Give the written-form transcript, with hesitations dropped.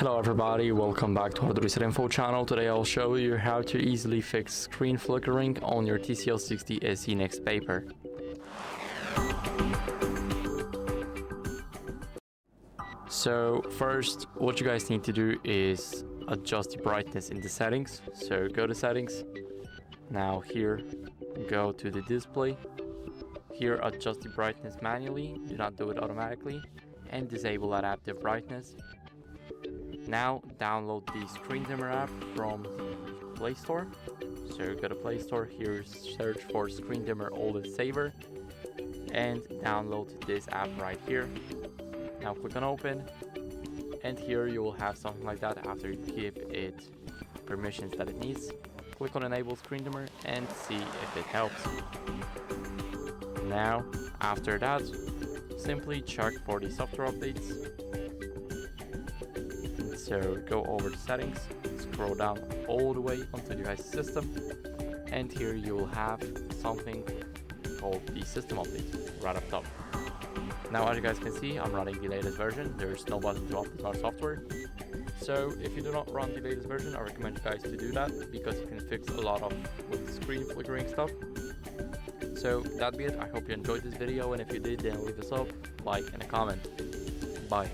Hello everybody, welcome back to HardReset.Info channel. Today I'll show you how to easily fix screen flickering on your TCL 60 SE NXTpaper. So first, what you guys need to do is adjust the brightness in the settings. So go to settings, now here, go to the display. Here adjust the brightness manually, do not do it automatically, and disable adaptive brightness. Now download the Screen Dimmer app from the Play Store. So go to Play Store, here search for Screen Dimmer Old Saver and download this app right here. Now click on open, and here you will have something like that after you give it permissions that it needs. Click on enable Screen Dimmer and see if it helps. Now after that, simply check for the software updates. So go over to settings, scroll down all the way onto the guy's system, and here you will have something called the system update right up top. Now as you guys can see, I'm running the latest version. There's no button to update our software. So if you do not run the latest version, I recommend you guys to do that because you can fix a lot of with screen flickering stuff. So that be it. I hope you enjoyed this video, and if you did, then leave us up, like, and a comment. Bye.